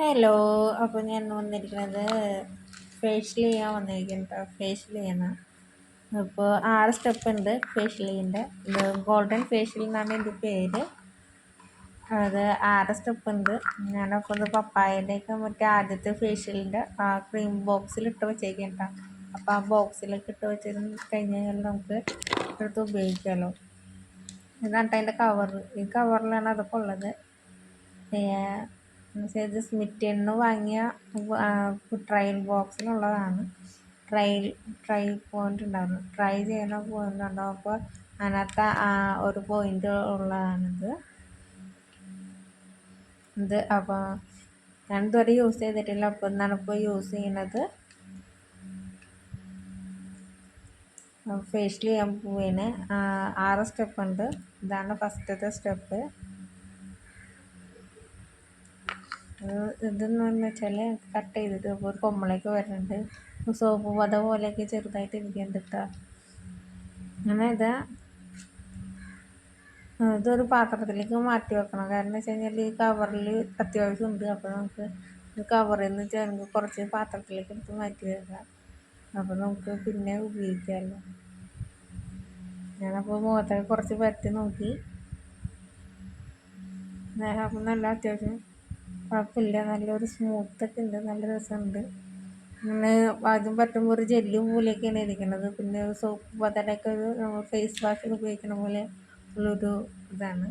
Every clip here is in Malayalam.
ഹലോ. അപ്പോൾ ഞാൻ വന്നിരിക്കുന്നത് ഫേഷ്യൽ ചെയ്യാൻ വന്നിരിക്കുന്നത് കേട്ടോ. ഫേഷ്യൽ ചെയ്യണം. അപ്പോൾ 6 സ്റ്റെപ്പ് ഉണ്ട് ഫേഷ്യലിൻ്റെ. ഇത് ഗോൾഡൻ ഫേഷ്യൽ എന്നാണ് എൻ്റെ പേര്. അത് 6 സ്റ്റെപ്പ് ഉണ്ട്. ഞാനപ്പോൾ ഇത് പപ്പായൻ്റെയൊക്കെ മറ്റേ ആദ്യത്തെ ഫേഷ്യലിൻ്റെ ആ ക്രീം ബോക്സിലിട്ട് വെച്ചേക്കാം കേട്ടോ. അപ്പോൾ ആ ബോക്സിലേക്ക് ഇട്ട് വെച്ച് കഴിഞ്ഞ് കഴിഞ്ഞാൽ നമുക്ക് എടുത്ത് ഉപയോഗിക്കാമല്ലോ. ഇതാണ് അതിൻ്റെ കവർ. ഈ കവറിലാണ് അതൊക്കെ ഉള്ളത്. ഇത് സ്മിറ്റെന്ന് വാങ്ങിയ ട്രയൽ ബോക്സിലുള്ളതാണ്. ട്രൈ പോയിൻ്റ് ഉണ്ടായിരുന്നു. ട്രൈ ചെയ്യുന്ന പോയിൻ്റ് ഉണ്ടാവും. അപ്പോൾ അതിനകത്ത് ഒരു പോയിൻ്റ് ഉള്ളതാണിത്. അപ്പോൾ ഞാൻ ഇതുവരെ യൂസ് ചെയ്തിട്ടില്ല. അപ്പോൾ എന്നാണ് ഇപ്പോൾ യൂസ് ചെയ്യുന്നത്. ഫേഷ്യൽ ചെയ്യാൻ പോവേന് 6 സ്റ്റെപ്പ് ഉണ്ട്. ഇതാണ് ഫസ്റ്റത്തെ സ്റ്റെപ്പ്. ഇതെന്ന് വെച്ചാൽ കട്ട് ചെയ്തിട്ട് ഇപ്പോൾ ഒരു കൊമ്മളൊക്കെ വരുന്നുണ്ട്. സോപ്പ് പത പോലെയൊക്കെ ചെറുതായിട്ട് ഇരിക്കുന്നുണ്ട് കേട്ടോ. അങ്ങനെ ഇതൊരു പാത്രത്തിലേക്ക് മാറ്റി വെക്കണം. കാരണം എന്ന് വെച്ച് കഴിഞ്ഞാൽ ഈ കവറിൽ അത്യാവശ്യം ഉണ്ട്. അപ്പോൾ നമുക്ക് ഈ കവറിൽ നിന്ന് കുറച്ച് പാത്രത്തിലേക്ക് എടുത്ത് മാറ്റി വെക്കാം. അപ്പോൾ നമുക്ക് പിന്നെ ഉപയോഗിക്കാമല്ലോ. ഞാനപ്പോൾ മുഖത്തൊക്കെ കുറച്ച് പരത്തി നോക്കി. അപ്പം നല്ല അത്യാവശ്യം കുഴപ്പമില്ല. നല്ലൊരു സ്മൂത്തൊക്കെ ഉണ്ട്. നല്ല രസമുണ്ട്. പിന്നെ ആദ്യം പറ്റുമ്പോൾ ഒരു ജെല്ല് പോലെയൊക്കെയാണ് ഇരിക്കുന്നത്. പിന്നെ സോപ്പ് പതലൊക്കെ നമ്മൾ ഫേസ് വാഷിൽ ഉപയോഗിക്കുന്ന പോലെ ഉള്ളൊരു ഇതാണ്.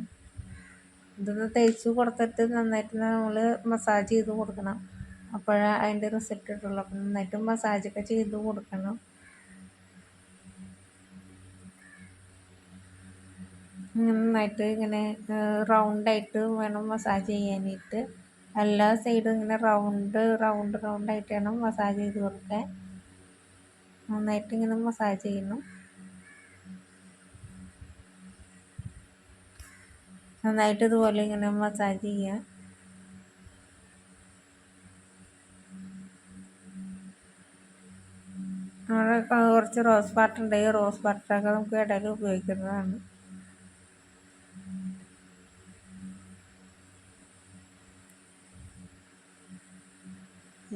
ഇതൊന്ന് തേച്ച് കൊടുത്തിട്ട് നന്നായിട്ട് നമ്മൾ മസാജ് ചെയ്ത് കൊടുക്കണം. അപ്പോഴേ അതിൻ്റെ റിസൾട്ട് കിട്ടുള്ളൂ. അപ്പം നന്നായിട്ട് മസാജൊക്കെ ചെയ്ത് കൊടുക്കണം. നന്നായിട്ട് ഇങ്ങനെ റൗണ്ടായിട്ട് വേണം മസാജ് ചെയ്യാനായിട്ട്. എല്ലാ സൈഡും ഇങ്ങനെ റൗണ്ടായിട്ട് വേണം മസാജ് ചെയ്ത് കൊടുക്കാൻ. നന്നായിട്ട് ഇങ്ങനെ മസാജ് ചെയ്യണം. നന്നായിട്ട് ഇതുപോലെ ഇങ്ങനെ മസാജ് ചെയ്യാം. അവിടെ കുറച്ച് റോസ് വാട്ടർ ഉണ്ട്. ഈ റോസ് വാട്ടറൊക്കെ നമുക്ക് ഇടയിൽ ഉപയോഗിക്കുന്നതാണ്.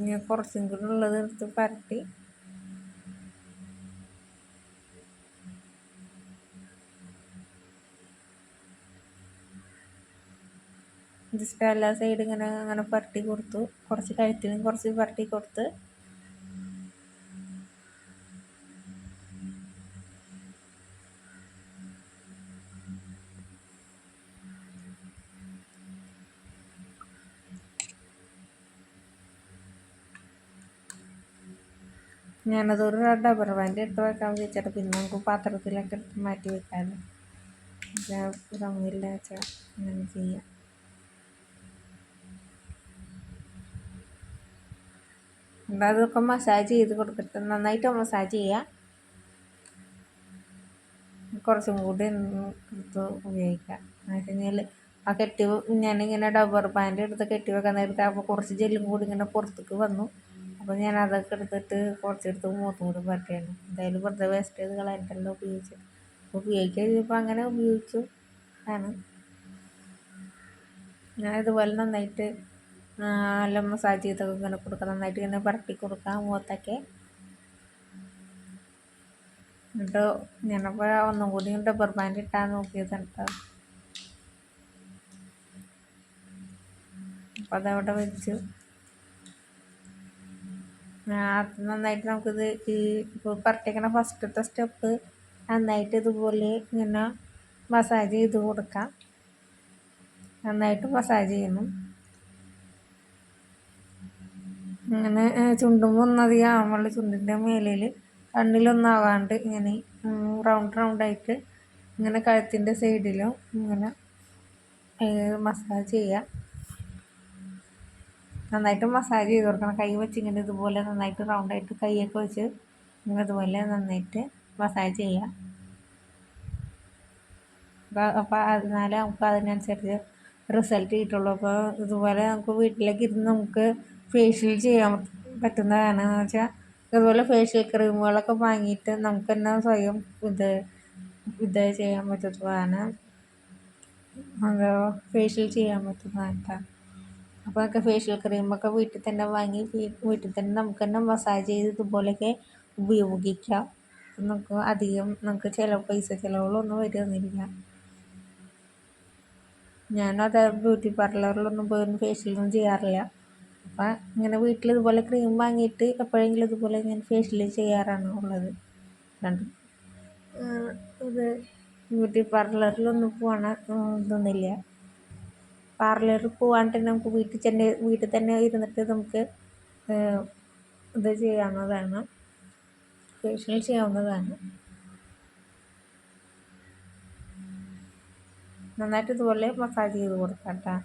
ഇനി കുറച്ചും കൂടി ഉള്ളത് എടുത്ത് പരട്ടി ജസ്റ്റ് എല്ലാ സൈഡ് അങ്ങനെ പരട്ടി കൊടുത്തു. കുറച്ച് കഴുത്തിനും കുറച്ച് പരട്ടി കൊടുത്ത് ഞാനതൊരു ഡബർ ബാൻഡ് എടുത്ത് വെക്കാൻ വിചാരിച്ചിട്ട് പിന്നെ നമുക്ക് പാത്രത്തിലൊക്കെ എടുത്ത് മാറ്റി വെക്കാമല്ലോ. ഭംഗിയില്ല വെച്ചാൽ അങ്ങനെ ചെയ്യാം. അതൊക്കെ മസാജ് ചെയ്ത് കൊടുത്തിട്ട് നന്നായിട്ട് മസാജ് ചെയ്യുക. കുറച്ചും കൂടി എടുത്ത് ഉപയോഗിക്കാം. എന്ന് വെച്ച് കഴിഞ്ഞാൽ ഞാനിങ്ങനെ ഡബർ ബാൻഡ് എടുത്ത് കെട്ടി വെക്കാൻ നേരത്തെ അപ്പോൾ കുറച്ച് ജെല്ലും കൂടി ഇങ്ങനെ പുറത്തേക്ക് വന്നു. അപ്പോൾ ഞാൻ അതൊക്കെ എടുത്തിട്ട് കുറച്ചെടുത്ത് മുഖത്തും കൂടി പരട്ടിയാണ്. എന്തായാലും വെറുതെ വേസ്റ്റ് ചെയ്ത് കളയണ്ടല്ലോ ഉപയോഗിക്കാൻ ചെയ്തപ്പോൾ അങ്ങനെ ഉപയോഗിച്ചു ആണ്. ഞാൻ ഇതുപോലെ നന്നായിട്ട് നല്ല മസാജ് ചെയ്തൊക്കെ ഇങ്ങനെ കൊടുക്കാം. നന്നായിട്ട് ഇങ്ങനെ പരട്ടി കൊടുക്കാം മുഖത്തൊക്കെ. എന്നിട്ട് ഞാനപ്പോൾ ഒന്നും കൂടി ഡബർ ബാൻഡ് ഇട്ടാൽ നോക്കിയത് കേട്ടോ. അപ്പോൾ അതവിടെ വെച്ചു. നന്നായിട്ട് നമുക്കിത് ഇപ്പോൾ പരട്ടിക്കണ ഫസ്റ്റത്തെ സ്റ്റെപ്പ് നന്നായിട്ട് ഇതുപോലെ ഇങ്ങനെ മസാജ് ചെയ്ത് കൊടുക്കാം. നന്നായിട്ട് മസാജ് ചെയ്യണം. ഇങ്ങനെ ചുണ്ടുമ്പോൾ ഒന്നധികം ആവുമ്പോൾ ചുണ്ടിൻ്റെ മേലിൽ കണ്ണിലൊന്നാവാണ്ട് ഇങ്ങനെ റൗണ്ടായിട്ട് ഇങ്ങനെ കഴുത്തിൻ്റെ സൈഡിലും ഇങ്ങനെ മസാജ് ചെയ്യുക. നന്നായിട്ട് മസാജ് ചെയ്ത് കൊടുക്കണം. കൈ വെച്ച് ഇങ്ങനെ ഇതുപോലെ നന്നായിട്ട് റൗണ്ടായിട്ട് കൈയൊക്കെ വെച്ച് ഇങ്ങനെ ഇതുപോലെ നന്നായിട്ട് മസാജ് ചെയ്യുക. അപ്പോൾ എന്നാലേ നമുക്ക് അതിനനുസരിച്ച് റിസൾട്ട് കിട്ടുള്ളൂ. അപ്പോൾ ഇതുപോലെ നമുക്ക് വീട്ടിലേക്ക് ഇരുന്ന് നമുക്ക് ഫേഷ്യൽ ചെയ്യാൻ പറ്റുന്നതാണ്. എന്ന് വെച്ചാൽ ഇതുപോലെ ഫേഷ്യൽ ക്രീമുകളൊക്കെ വാങ്ങിയിട്ട് നമുക്ക് തന്നെ സ്വയം ഇത് ചെയ്യാൻ പറ്റുന്നതാണ്. ഫേഷ്യൽ ചെയ്യാൻ പറ്റുന്നതാണ്. അപ്പോൾ അതൊക്കെ ഫേഷ്യൽ ക്രീമൊക്കെ വീട്ടിൽ തന്നെ വാങ്ങി വീട്ടിൽ തന്നെ നമുക്ക് തന്നെ മസാജ് ചെയ്ത് ഇതുപോലെയൊക്കെ ഉപയോഗിക്കാം. നമുക്ക് അധികം നമുക്ക് പൈസ ചിലവുകളൊന്നും വരുന്നില്ല. ഞാനത് ബ്യൂട്ടി പാർലറിലൊന്നും പോയി ഫേഷ്യലൊന്നും ചെയ്യാറില്ല. അപ്പം ഇങ്ങനെ വീട്ടിൽ ഇതുപോലെ ക്രീം വാങ്ങിയിട്ട് എപ്പോഴെങ്കിലും ഇതുപോലെ ഞാൻ ഫേഷ്യൽ ചെയ്യാറാണ് ഉള്ളത്. രണ്ട് ഇത് ബ്യൂട്ടി പാർലറിലൊന്നും പോകണ ഇതൊന്നുമില്ല. പാർലറിൽ പോകാണ്ട് തന്നെ നമുക്ക് വീട്ടിൽ തന്നെ ഇരുന്നിട്ട് നമുക്ക് ഇത് ചെയ്യാവുന്നതാണ്, ഫേഷ്യൽ ചെയ്യാവുന്നതാണ്. നന്നായിട്ട് ഇതുപോലെ മസാജ് ചെയ്ത് കൊടുക്കാം കേട്ടോ.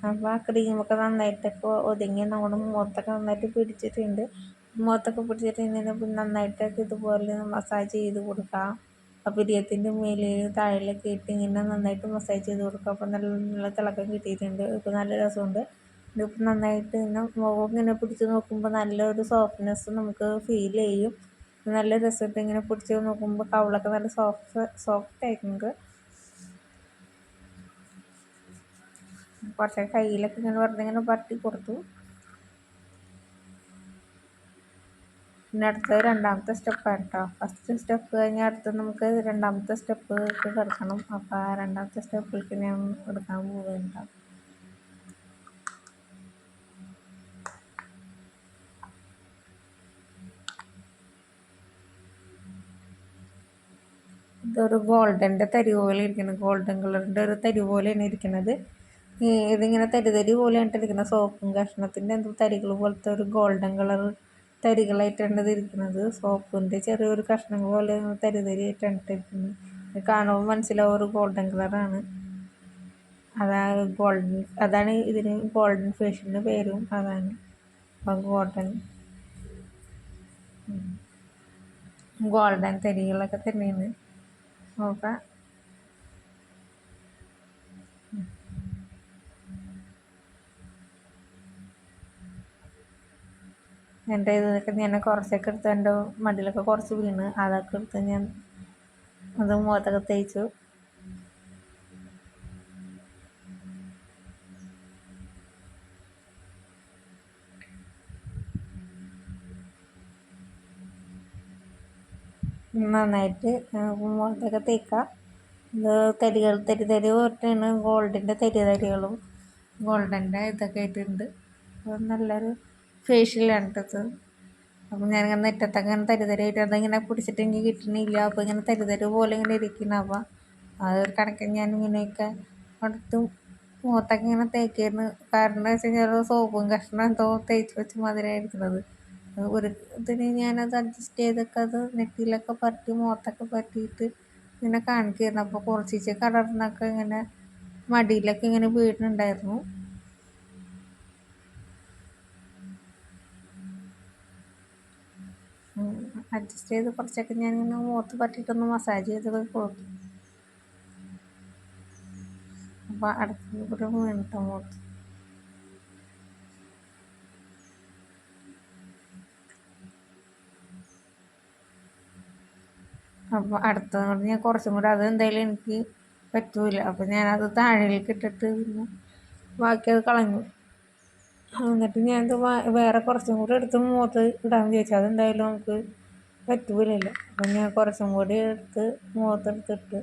അപ്പോൾ ആ ക്രീമൊക്കെ നന്നായിട്ടൊക്കെ ഒതുങ്ങി നമ്മുടെ മുഖത്തൊക്കെ നന്നായിട്ട് പിടിച്ചിട്ടുണ്ട്. മുഖത്തൊക്കെ പിടിച്ചിട്ടുണ്ടെങ്കിൽ നന്നായിട്ടൊക്കെ ഇതുപോലെ മസാജ് ചെയ്ത് കൊടുക്കാം. ആ പിരിയത്തിൻ്റെ മേലെയും താഴെയൊക്കെ ഇട്ട് ഇങ്ങനെ നന്നായിട്ട് മസാജ് ചെയ്ത് കൊടുക്കുക. അപ്പോൾ നല്ല തിളക്കം കിട്ടിയിട്ടുണ്ട്. ഇപ്പോൾ നല്ല രസമുണ്ട്. ഇതിപ്പോൾ നന്നായിട്ട് ഇങ്ങനെ മുഖം ഇങ്ങനെ പിടിച്ച് നോക്കുമ്പോൾ നല്ലൊരു സോഫ്റ്റ്നെസ് നമുക്ക് ഫീൽ ചെയ്യും. നല്ല രസമായിട്ട് ഇങ്ങനെ പിടിച്ച് നോക്കുമ്പോൾ കവിളൊക്കെ നല്ല സോഫ്റ്റ് ആയിട്ടുണ്ട്. കുറച്ച് കയ്യിലൊക്കെ ഇങ്ങനെ വെറുതെ ഇങ്ങനെ പരട്ടി കൊടുത്തു. പിന്നെ അടുത്തത് രണ്ടാമത്തെ സ്റ്റെപ്പാണ് കേട്ടോ. ഫസ്റ്റ് സ്റ്റെപ്പ് കഴിഞ്ഞാൽ അടുത്ത് നമുക്ക് രണ്ടാമത്തെ സ്റ്റെപ്പ് കിടക്കണം. അപ്പോൾ ആ രണ്ടാമത്തെ സ്റ്റെപ്പിലേക്ക് ഞാൻ എടുക്കാൻ പോവുകയുണ്ടാവും. ഇതൊരു ഗോൾഡൻ്റെ തരി പോലെ ഇരിക്കുന്നത്, ഗോൾഡൻ കളറിൻ്റെ ഒരു തരി പോലെയാണ് ഇരിക്കുന്നത്. ഇതിങ്ങനെ തരി പോലെയാണ് ഇരിക്കുന്നത്. സോപ്പും കഷ്ണത്തിൻ്റെ എന്തോ തരികൾ പോലത്തെ ഒരു ഗോൾഡൻ കളർ തരികളായിട്ടാണ് ഇത് ഇരിക്കുന്നത്. സോപ്പിൻ്റെ ചെറിയൊരു കഷ്ണങ്ങൾ പോലെ തരിയായിട്ടാണ് ഇരിക്കുന്നത്. കാണുമ്പോൾ മനസ്സിലാവും ഒരു ഗോൾഡൻ കളറാണ്. അതാണ് ഇതിന് ഗോൾഡൻ ഫേഷ്യലിൻ്റെ പേരും അതാണ്. ഗോൾഡൻ തരികളൊക്കെ തന്നെയാണ്. നോക്കാം. എൻ്റെ ഇതൊക്കെ ഞാൻ കുറച്ചൊക്കെ എടുത്ത് എൻ്റെ മടിയിലൊക്കെ കുറച്ച് വീണ് അതൊക്കെ എടുത്ത് ഞാൻ അത് മുഖത്തൊക്കെ തേച്ചു. നന്നായിട്ട് മുഖത്തൊക്കെ തേക്കുക. ഇത് തരി പോലെയാണ് ഗോൾഡിൻ്റെ തരികളും ഗോൾഡൻ്റെ ഇതൊക്കെ ആയിട്ടുണ്ട്. അപ്പോൾ നല്ലൊരു ഫേഷ്യലാണ് ഇത്. അപ്പോൾ ഞാനിങ്ങനെ നെറ്റത്തൊക്കെ ഇങ്ങനെ തരിയായിട്ട് അതിങ്ങനെ പിടിച്ചിട്ട് എനിക്ക് കിട്ടണില്ല. അപ്പോൾ ഇങ്ങനെ തരി പോലെ ഇങ്ങനെ ഇരിക്കണം. അപ്പോൾ അതൊരു കണക്കിന് ഞാൻ ഇങ്ങനെയൊക്കെ അടുത്ത് മുഖത്തൊക്കെ ഇങ്ങനെ തേക്കായിരുന്നു. കാരണം എന്ന് വെച്ച് കഴിഞ്ഞാൽ സോപ്പും കഷ്ണം എന്തോ തേച്ച് വെച്ച മാതിരിയായിരിക്കുന്നത്. ഒരു ഇതിന് ഞാനത് അഡ്ജസ്റ്റ് ചെയ്തൊക്കെ അത് നെറ്റിയിലൊക്കെ പരട്ടി മുഖത്തൊക്കെ പരട്ടിയിട്ട് ഇങ്ങനെ കാണിക്കുമായിരുന്നു. അപ്പോൾ കുറച്ച് കളറിനൊക്കെ ഇങ്ങനെ മടിയിലൊക്കെ ഇങ്ങനെ വീഴുന്നുണ്ടായിരുന്നു. അഡ്ജസ്റ്റ് ചെയ്ത് കുറച്ചൊക്കെ ഞാനിങ്ങനെ മുഖത്ത് പറ്റിയിട്ടൊന്ന് മസാജ് ചെയ്തൊക്കെ കൊടുത്തു. അപ്പോൾ അടുത്തത് കൂടെ വീണിട്ട് മുഖത്ത്. അപ്പോൾ അടുത്തത് ഞാൻ കുറച്ചും കൂടെ അത് എന്തായാലും എനിക്ക് പറ്റൂല. അപ്പോൾ ഞാനത് താഴേക്ക് ഇട്ടിട്ട് പിന്നെ ബാക്കി അത് കളഞ്ഞു. എന്നിട്ട് ഞാനത് വേറെ കുറച്ചും കൂടെ എടുത്ത് മുഖത്ത് ഇടാമെന്ന് വിചാരിച്ചു. അതെന്തായാലും നമുക്ക് പറ്റൂലല്ലോ. അപ്പം ഞാൻ കുറച്ചും കൂടി എടുത്ത് മുഖത്തെടുത്തിട്ട്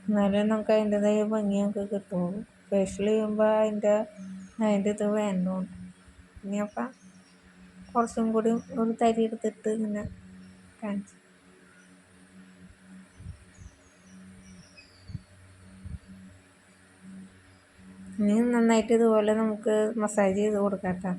എന്നാലേ നമുക്ക് അതിൻ്റെതായ ഭംഗി നമുക്ക് കിട്ടുള്ളൂ. ഫേഷ്യൽ ചെയ്യുമ്പോൾ അതിൻ്റെ ഇത് വേണ്ടതുകൊണ്ട് ഇനി അപ്പം കുറച്ചും കൂടി ഒരു തരി എടുത്തിട്ട് ഇങ്ങനെ കാണിച്ചു. ഇനി നന്നായിട്ട് ഇതുപോലെ നമുക്ക് മസാജ് ചെയ്ത് കൊടുക്കാം കേട്ടോ.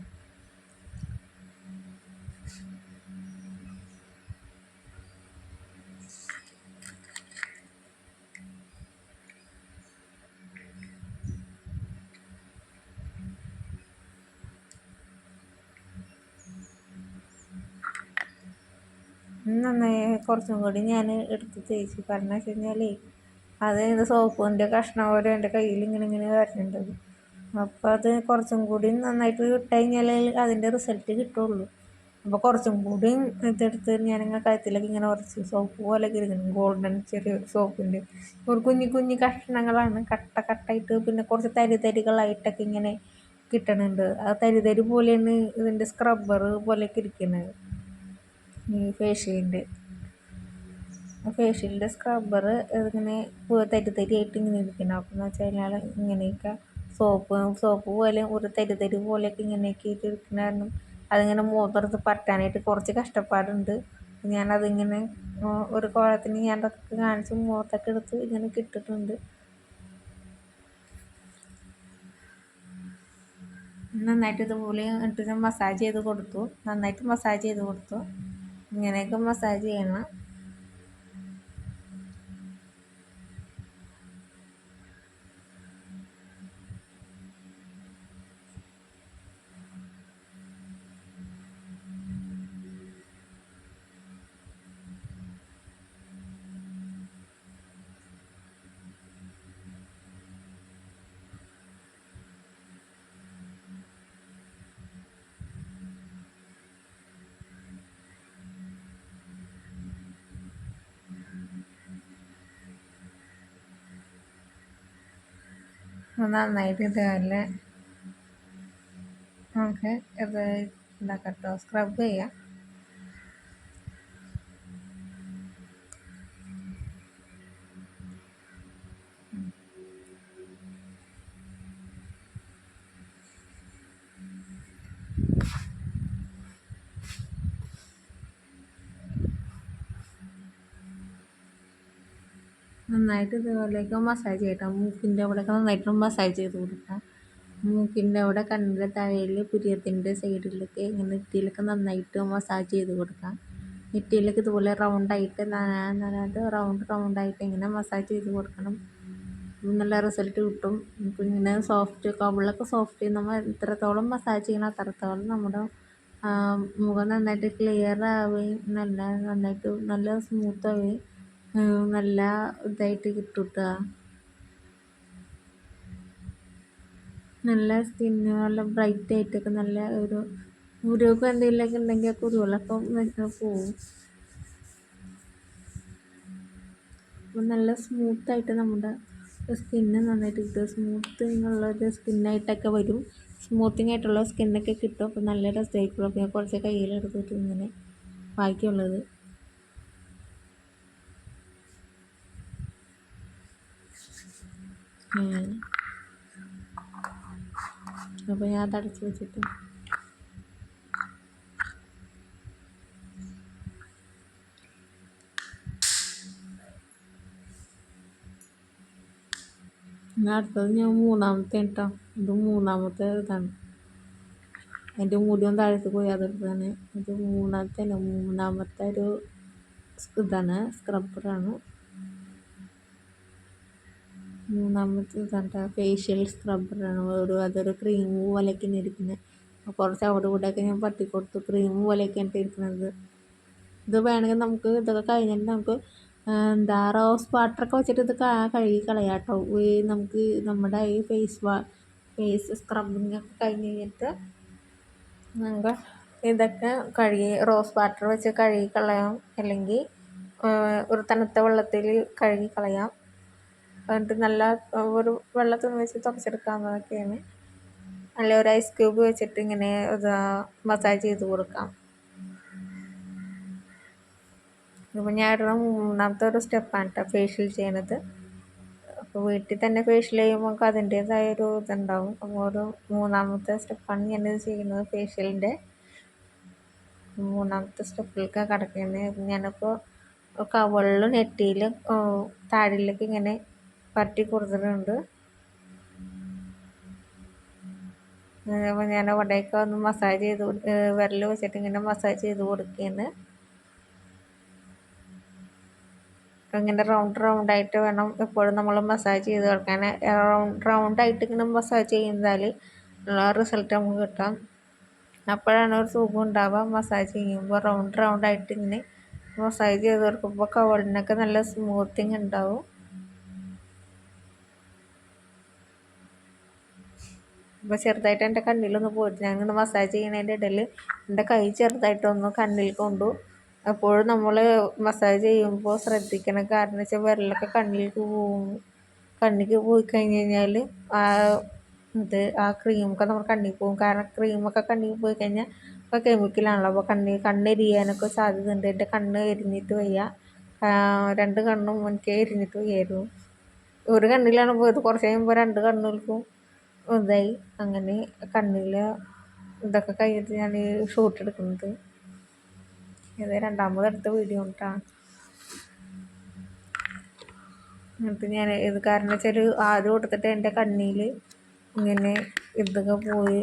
നന്നായി കുറച്ചും കൂടി ഞാൻ എടുത്ത് തേച്ചു. കാരണം വെച്ച് കഴിഞ്ഞാൽ അത് സോപ്പിൻ്റെ കഷ്ണം പോലെ എൻ്റെ കയ്യിൽ ഇങ്ങനെ വരുന്നുണ്ടത്. അപ്പോൾ അത് കുറച്ചും കൂടി നന്നായിട്ട് ഇട്ട് കഴിഞ്ഞാൽ അതിൻ്റെ റിസൾട്ട് കിട്ടുള്ളൂ. അപ്പോൾ കുറച്ചും കൂടി ഇതെടുത്ത് ഞാനിങ്ങനെ കഴുത്തിലൊക്കെ ഇങ്ങനെ ഉരച്ച് സോപ്പ് പോലെയൊക്കെ ഇരിക്കണം. ഗോൾഡൻ ചെറിയ സോപ്പിൻ്റെ ഒരു കുഞ്ഞു കുഞ്ഞു കഷ്ണങ്ങളാണ് കട്ട കട്ടായിട്ട്, പിന്നെ കുറച്ച് തരി തരികളായിട്ടൊക്കെ ഇങ്ങനെ കിട്ടണുണ്ട്. ആ തരി തരി പോലെയാണ് ഇതിൻ്റെ സ്ക്രബ്ബർ പോലെയൊക്കെ ഇരിക്കുന്നത്. ഈ ഫേഷ്യലിൻ്റെ സ്ക്രബ്ബർ ഇങ്ങനെ തരി തരിയായിട്ട് ഇങ്ങനെ ഇരിക്കണം. അപ്പോൾ എന്ന് വെച്ച് കഴിഞ്ഞാൽ ഇങ്ങനെയൊക്കെ സോപ്പ് പോലെ ഒരു തരി തരി പോലെയൊക്കെ ഇങ്ങനെയൊക്കെ ഇരിക്കുന്ന കാരണം അതിങ്ങനെ മുഖത്തെടുത്ത് പറ്റാനായിട്ട് കുറച്ച് കഷ്ടപ്പാടുണ്ട്. ഞാനതിങ്ങനെ ഒരു കോലത്തിന് ഞാൻ അതൊക്കെ കാണിച്ച് മുഖത്തൊക്കെ എടുത്ത് ഇങ്ങനെ ഇട്ടിട്ടുണ്ട്. നന്നായിട്ട് ഇതുപോലെ ഇട്ട് മസാജ് ചെയ്ത് കൊടുത്തു. ഇങ്ങനെയൊക്കെ മസാജ് ചെയ്യണം. നന്നായിട്ട് ഇതുപോലെ നമുക്ക് ഇത് ഉണ്ടാക്കട്ടോ, സ്ക്രബ് ചെയ്യാം. നന്നായിട്ട് ഇതുപോലെയൊക്കെ മസാജ് ചെയ്യട്ടോ. മൂക്കിൻ്റെ അവിടെയൊക്കെ നന്നായിട്ട് മസാജ് ചെയ്ത് കൊടുക്കാം. മൂക്കിൻ്റെ അവിടെ, കണ്ണിൻ്റെ താഴെയിൽ, പുരിയത്തിൻ്റെ സൈഡിലൊക്കെ ഇങ്ങനെ നെറ്റിയിലൊക്കെ നന്നായിട്ട് മസാജ് ചെയ്ത് കൊടുക്കാം. നെറ്റിയിലൊക്കെ ഇതുപോലെ റൗണ്ടായിട്ട് നന്നായിട്ട് റൗണ്ടായിട്ട് ഇങ്ങനെ മസാജ് ചെയ്ത് കൊടുക്കണം. നല്ല റിസൾട്ട് കിട്ടും. ഇങ്ങനെ സോഫ്റ്റ് കവിളൊക്കെ സോഫ്റ്റ് നമ്മൾ എത്രത്തോളം മസാജ് ചെയ്യണം അത്രത്തോളം നമ്മുടെ മുഖം നന്നായിട്ട് ക്ലിയർ ആവുകയും നന്നായിട്ട് നല്ല സ്മൂത്ത് ആവുകയും നല്ല ഇതായിട്ട് കിട്ടുക. നല്ല സ്കിന്ന് നല്ല ബ്രൈറ്റ് ആയിട്ടൊക്കെ നല്ല ഒരു കുരുവൊക്കെ എന്തെങ്കിലുമൊക്കെ ഉണ്ടെങ്കിൽ ആ കുരുകളൊക്കെ പോവും. അപ്പോൾ നല്ല സ്മൂത്തായിട്ട് നമ്മുടെ സ്കിന്ന് നന്നായിട്ട് കിട്ടും. സ്മൂത്തിങ് ഉള്ളൊരു സ്കിന്നായിട്ടൊക്കെ വരും. സ്മൂത്തിങ് ആയിട്ടുള്ള സ്കിന്നൊക്കെ കിട്ടും. അപ്പോൾ നല്ല രസമായിരിക്കും. അപ്പോൾ ഞാൻ കുറച്ച് കയ്യിലെടുത്തിട്ട് ഇങ്ങനെ ബാക്കിയുള്ളത് അപ്പോൾ ഞാൻ അതടച്ച് വെച്ചിട്ട് അടുത്തത് ഞാൻ മൂന്നാമത്തെ കേട്ടോ. ഇത് മൂന്നാമത്തെ ഇതാണ്. എൻ്റെ മുടിയും താഴത്ത് പോയി അതെടുത്താണ്. ഇത് മൂന്നാമത്തെ ഒരു ഇതാണ്, സ്ക്രബ്ബറാണ്. മൂന്നാമത്തെ ഇതാണ് ഫേഷ്യൽ സ്ക്രബ്ബറാണ്. അതൊരു ക്രീം പോലെയൊക്കെയാണ് ഇരിക്കുന്നത്. കുറച്ച് അവിടെ കൂടെയൊക്കെ ഞാൻ പറ്റിക്കൊടുത്തു. ക്രീം പോലെയൊക്കെയാണ് ഇരിക്കുന്നത്. ഇത് വേണമെങ്കിൽ നമുക്ക് ഇതൊക്കെ കഴിഞ്ഞിട്ട് നമുക്ക് റോസ് വാട്ടറൊക്കെ വെച്ചിട്ട് ഇത് കഴുകി കളയാം കേട്ടോ. നമുക്ക് നമ്മുടെ ഈ ഫേസ് സ്ക്രബിങ് ഒക്കെ കഴിഞ്ഞ് കഴിഞ്ഞിട്ട് നമുക്ക് ഇതൊക്കെ കഴുകി റോസ് വാട്ടർ വെച്ച് കഴുകി കളയാം. അല്ലെങ്കിൽ ഒരു തണുത്ത വെള്ളത്തിൽ കഴുകി കളയാം. എന്നിട്ട് നല്ല ഒരു വെള്ളത്തിൽ വെച്ച് തുടച്ചെടുക്കാവുന്നതൊക്കെയാണ്. അല്ലെ ഒരു ഐസ് ക്യൂബ് വെച്ചിട്ട് ഇങ്ങനെ മസാജ് ചെയ്ത് കൊടുക്കാം. ഇപ്പോൾ ഞാൻ ഇടുന്ന മൂന്നാമത്തെ ഒരു സ്റ്റെപ്പാണ് കേട്ടോ ഫേഷ്യൽ ചെയ്യണത്. അപ്പോൾ വീട്ടിൽ തന്നെ ഫേഷ്യൽ ചെയ്യുമ്പോൾ നമുക്ക് അതിൻ്റേതായൊരു ഇതുണ്ടാവും. അപ്പോൾ ഒരു മൂന്നാമത്തെ സ്റ്റെപ്പാണ് ഞാനിത് ചെയ്യുന്നത്. ഫേഷ്യലിൻ്റെ മൂന്നാമത്തെ സ്റ്റെപ്പിലേക്ക് കിടക്കുന്നത്. ഞാനിപ്പോൾ കവിളിലും നെറ്റിയിലും താടിയിലൊക്കെ ഇങ്ങനെ പറ്റി കൊടുത്തിട്ടുണ്ട്. അപ്പോൾ ഞാൻ അവിടെയൊക്കെ ഒന്ന് മസാജ് ചെയ്ത് വിരൽ വെച്ചിട്ട് ഇങ്ങനെ മസാജ് ചെയ്ത് കൊടുക്കുകയാണ്. ഇങ്ങനെ റൗണ്ടായിട്ട് വേണം എപ്പോഴും നമ്മൾ മസാജ് ചെയ്ത് കൊടുക്കാൻ. റൗണ്ടായിട്ട് ഇങ്ങനെ മസാജ് ചെയ്യുന്നതാൽ ഉള്ള റിസൾട്ട് നമുക്ക് കിട്ടാം. അപ്പോഴാണ് ഒരു സുഖം ഉണ്ടാവുക. മസാജ് ചെയ്യുമ്പോൾ റൗണ്ടായിട്ട് ഇങ്ങനെ മസാജ് ചെയ്ത് കൊടുക്കുമ്പോൾ കവിളിനൊക്കെ നല്ല സ്മൂത്തിങ് ഉണ്ടാവും. അപ്പോൾ ചെറുതായിട്ട് എൻ്റെ കണ്ണിലൊന്ന് പോയിട്ട് ഞാൻ ഇങ്ങനെ മസാജ് ചെയ്യണതിൻ്റെ ഇടയിൽ എൻ്റെ കൈ ചെറുതായിട്ടൊന്ന് കണ്ണിൽ കൊണ്ടു. എപ്പോഴും നമ്മൾ മസാജ് ചെയ്യുമ്പോൾ ശ്രദ്ധിക്കണം. കാരണം വെച്ചാൽ വിരലൊക്കെ കണ്ണിലേക്ക് പോകും. കണ്ണിലേക്ക് പോയി കഴിഞ്ഞ് കഴിഞ്ഞാൽ ആ ക്രീമൊക്കെ നമ്മുടെ കണ്ണിൽ പോകും. കാരണം ക്രീമൊക്കെ കണ്ണിൽ പോയി കഴിഞ്ഞാൽ ഇപ്പോൾ കെമിക്കലാണല്ലോ. അപ്പോൾ കണ്ണെരിയാനൊക്കെ സാധ്യതയുണ്ട്. എൻ്റെ കണ്ണ് എരിഞ്ഞിട്ട് വയ്യ. രണ്ട് കണ്ണും എനിക്ക് എരിഞ്ഞിട്ട് വയ്യായിരുന്നു. ഒരു കണ്ണിലാണ് പോയത്. കുറച്ച് കഴിയുമ്പോൾ രണ്ട് കണ്ണുകൾക്കും ഇതായി. അങ്ങനെ കണ്ണിൽ ഇതൊക്കെ കഴിഞ്ഞിട്ട് ഞാൻ ഷൂട്ട് എടുക്കുന്നത്. ഇത് രണ്ടാമതെടുത്ത വീഡിയോ കൊണ്ടാണ്. എന്നിട്ട് ഞാൻ ഇത് കാരണം വെച്ചാൽ ആദ്യം കൊടുത്തിട്ട് എൻ്റെ കണ്ണിൽ ഇങ്ങനെ ഇതൊക്കെ പോയി,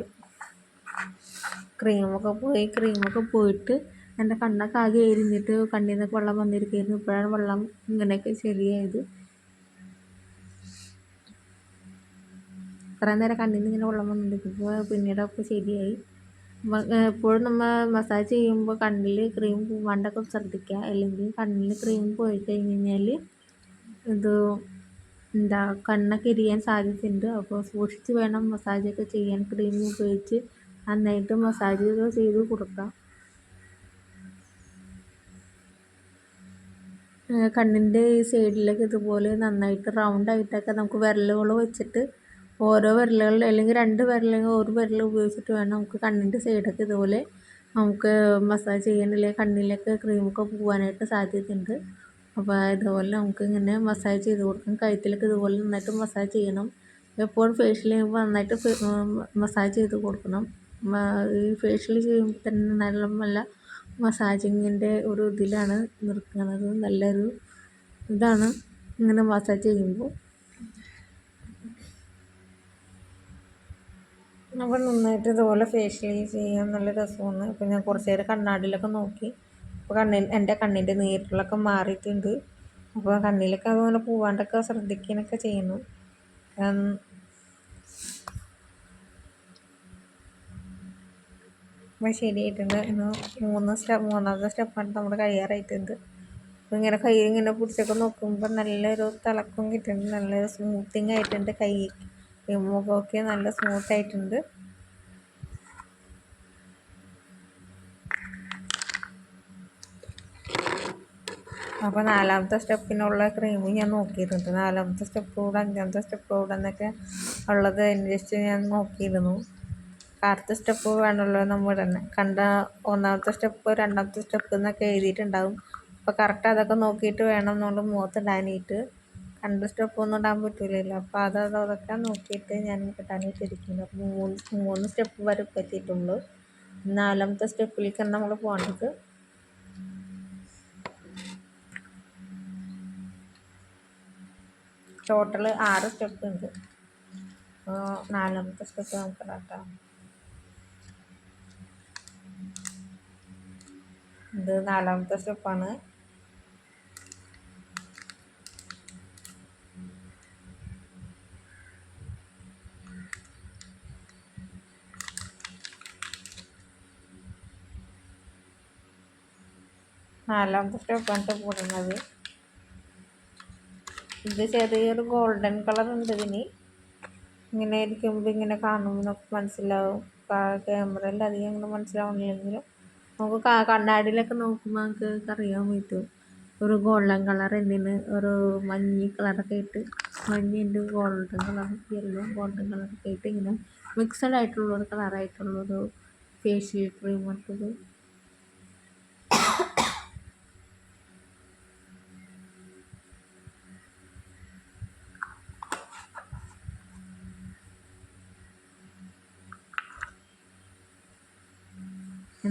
ക്രീമൊക്കെ പോയിട്ട് എൻ്റെ കണ്ണൊക്കെ ആകെ എരിഞ്ഞിട്ട് കണ്ണിൽ നിന്നൊക്കെ വെള്ളം വന്നിരിക്കുകയായിരുന്നു. ഇപ്പോഴാണ് വെള്ളം ഇങ്ങനെയൊക്കെ ശരിയായത്. കുറേ നേരം കണ്ണിൽ നിന്ന് ഇങ്ങനെ വെള്ളം വന്നിരിക്കുമ്പോൾ പിന്നീടൊക്കെ ശരിയായി. എപ്പോഴും നമ്മൾ മസാജ് ചെയ്യുമ്പോൾ കണ്ണിൽ ക്രീം പോവാണ്ടൊക്കെ ശ്രദ്ധിക്കുക. അല്ലെങ്കിൽ കണ്ണിൽ ക്രീം പോയി കഴിഞ്ഞ് കഴിഞ്ഞാൽ ഇത് കണ്ണൊക്കെ എരിയാൻ സാധ്യതയുണ്ട്. അപ്പോൾ സൂക്ഷിച്ച് വേണം മസാജൊക്കെ ചെയ്യാൻ. ക്രീം ഉപയോഗിച്ച് നന്നായിട്ട് മസാജ് ചെയ്ത് കൊടുക്കാം. കണ്ണിൻ്റെ ഈ സൈഡിലൊക്കെ ഇതുപോലെ നന്നായിട്ട് റൗണ്ടായിട്ടൊക്കെ നമുക്ക് വിരലുകൾ വെച്ചിട്ട് ഓരോ വിരലുകളിൽ അല്ലെങ്കിൽ രണ്ട് വിരലെങ്കിൽ ഒരു വിരൽ ഉപയോഗിച്ചിട്ട് വേണം നമുക്ക് കണ്ണിൻ്റെ സൈഡൊക്കെ ഇതുപോലെ നമുക്ക് മസാജ് ചെയ്യാൻ. അല്ലെങ്കിൽ കണ്ണിലൊക്കെ ക്രീമൊക്കെ പോകാനായിട്ട് സാധ്യതയുണ്ട്. അപ്പോൾ ഇതുപോലെ നമുക്ക് ഇങ്ങനെ മസാജ് ചെയ്ത് കൊടുക്കണം. കഴുത്തിലൊക്കെ ഇതുപോലെ നന്നായിട്ട് മസാജ് ചെയ്യണം. എപ്പോഴും ഫേഷ്യൽ ചെയ്യുമ്പോൾ നന്നായിട്ട് മസാജ് ചെയ്ത് കൊടുക്കണം. ഈ ഫേഷ്യൽ ചെയ്യുമ്പോൾ തന്നെ നല്ല മസാജിങ്ങിൻ്റെ ഒരു ഇതിലാണ് നിൽക്കുന്നത്. നല്ലൊരു ഇതാണ് ഇങ്ങനെ മസാജ് ചെയ്യുമ്പോൾ. അപ്പോൾ നന്നായിട്ട് ഇതുപോലെ ഫേഷ്യൽ ചെയ്യാൻ നല്ല രസമാണ്. അപ്പോൾ ഞാൻ കുറച്ച് നേരം കണ്ണാടിയിലൊക്കെ നോക്കി. അപ്പോൾ എൻ്റെ കണ്ണിൻ്റെ നീരിലൊക്കെ മാറിയിട്ടുണ്ട്. അപ്പോൾ കണ്ണിലൊക്കെ അതുപോലെ പോവാണ്ടൊക്കെ ശ്രദ്ധിക്കാനൊക്കെ ചെയ്യുന്നു. അപ്പോൾ ശരിയായിട്ടുണ്ട്. മൂന്നാമത്തെ സ്റ്റെപ്പാണ് നമ്മുടെ കഴിയാറായിട്ടുണ്ട്. അപ്പോൾ ഇങ്ങനെ കൈ ഇങ്ങനെ പിടിച്ചൊക്കെ നോക്കുമ്പോൾ നല്ലൊരു തിളക്കം കിട്ടുന്നുണ്ട്. നല്ലൊരു സ്മൂത്തിങ് ആയിട്ടുണ്ട്. കൈ മുഖമൊക്കെ നല്ല സ്മൂത്തായിട്ടുണ്ട്. അപ്പോൾ നാലാമത്തെ സ്റ്റെപ്പിനുള്ള ക്രീം ഞാൻ നോക്കിയിട്ടുണ്ട്. നാലാമത്തെ സ്റ്റെപ്പ് കൂടെ അഞ്ചാമത്തെ സ്റ്റെപ്പ് കൂടെ എന്നൊക്കെ ഉള്ളത് അന്വേഷിച്ച് ഞാൻ നോക്കിയിരുന്നു. അടുത്ത സ്റ്റെപ്പ് വേണമല്ലോ നമ്മൾ ഇടണം. ഒന്നാമത്തെ സ്റ്റെപ്പ് രണ്ടാമത്തെ സ്റ്റെപ്പ് എന്നൊക്കെ എഴുതിയിട്ടുണ്ടാവും. അപ്പോൾ കറക്റ്റ് അതൊക്കെ നോക്കിയിട്ട് വേണം നമ്മൾ മുഖത്തിടാനായിട്ട്. രണ്ട് സ്റ്റെപ്പൊന്നും ഇടാൻ പറ്റില്ലല്ലോ. അപ്പോൾ അതൊക്കെ നോക്കിയിട്ട് ഞാൻ ഇടാനായിട്ട് ഇരിക്കുന്നത്. അപ്പോൾ മൂന്ന് സ്റ്റെപ്പ് വരെ എത്തിയിട്ടുള്ളൂ. നാലാമത്തെ സ്റ്റെപ്പിലേക്കാണ് നമ്മൾ പോകേണ്ടത്. ടോട്ടൽ 6 സ്റ്റെപ്പ് ഉണ്ട്. നാലാമത്തെ സ്റ്റെപ്പ് നമുക്ക് ഇടാം. ഇത് നാലാമത്തെ സ്റ്റെപ്പാണ്. നാലാമത്തെ സ്റ്റെപ്പാണ് പോടുന്നത്. ഇത് ചെറിയൊരു ഗോൾഡൻ കളർ ഉണ്ട് ഇതിന്. ഇങ്ങനെ ഇരിക്കുമ്പോൾ ഇങ്ങനെ കാണുമ്പോൾ നമുക്ക് മനസ്സിലാവും. ക്യാമറയിൽ അധികം ഇങ്ങനെ മനസ്സിലാവുന്നില്ലെങ്കിലും നമുക്ക് കണ്ണാടിയിലൊക്കെ നോക്കുമ്പോൾ നമുക്ക് അറിയാൻ പറ്റും. ഒരു ഗോൾഡൻ കളർ എന്തിന് ഒരു മഞ്ഞ കളറൊക്കെ ഇട്ട് മഞ്ഞയുണ്ട്, ഗോൾഡൻ കളർ, യെല്ലോ ഗോൾഡൻ കളറൊക്കെ ഇട്ട് ഇങ്ങനെ മിക്സഡ് ആയിട്ടുള്ളൊരു കളറായിട്ടുള്ളൊരു ഫേഷ്യൽ ക്രീം ആയിട്ടത്.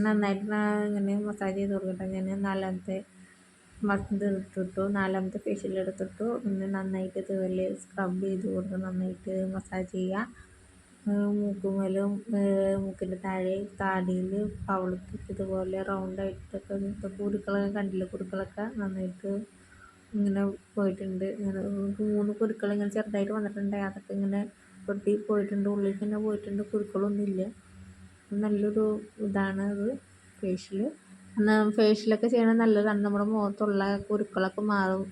നന്നായിട്ട് ഇങ്ങനെ മസാജ് ചെയ്ത് കൊടുക്കട്ടെ. ഞാൻ നാലാമത്തെ നാലാമത്തെ ഫേഷ്യൽ എടുത്തിട്ടു. പിന്നെ നന്നായിട്ട് ഇതുപോലെ സ്ക്രബ് ചെയ്ത് കൊടുത്ത് നന്നായിട്ട് മസാജ് ചെയ്യുക. മൂക്കുമേലും മൂക്കിൻ്റെ താഴെ താടിയിൽ കവിളത്തൊക്കെ ഇതുപോലെ റൗണ്ടായിട്ടൊക്കെ കുരുക്കളൊക്കെ കണ്ടില്ല. കുരുക്കളൊക്കെ നന്നായിട്ട് ഇങ്ങനെ പോയിട്ടുണ്ട്. ഇങ്ങനെ 3 കുരുക്കൾ ഇങ്ങനെ ചെറുതായിട്ട് വന്നിട്ടുണ്ട്. അതൊക്കെ ഇങ്ങനെ പൊട്ടി പോയിട്ടുണ്ട്. ഉള്ളിൽ തന്നെ പോയിട്ടുണ്ട്. കുരുക്കളൊന്നുമില്ല. നല്ലൊരു ഇതാണ് അത് ഫേഷ്യൽ. ഫേഷ്യലൊക്കെ ചെയ്യണത് നല്ലതാണ്. നമ്മുടെ മുഖത്തുള്ള കുരുക്കളൊക്കെ മാറും.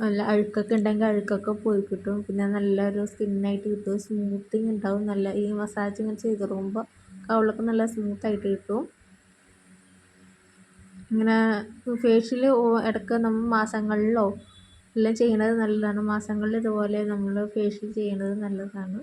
നല്ല അഴുക്കൊക്കെ ഉണ്ടെങ്കിൽ അഴുക്കൊക്കെ പോയി കിട്ടും. പിന്നെ നല്ലൊരു സ്കിന്നായിട്ട് കിട്ടും, സ്മൂത്തിങ് ഉണ്ടാവും. നല്ല ഈ മസാജ് ഇങ്ങനെ ചെയ്ത് കൊടുക്കുമ്പോൾ കവിളൊക്കെ നല്ല സ്മൂത്തായിട്ട് കിട്ടും. ഇങ്ങനെ ഫേഷ്യൽ ഇടയ്ക്ക് നമ്മൾ മാസങ്ങളിലോ എല്ലാം ചെയ്യുന്നത് നല്ലതാണ്. മാസങ്ങളിൽ ഇതുപോലെ നമ്മൾ ഫേഷ്യൽ ചെയ്യുന്നത് നല്ലതാണ്.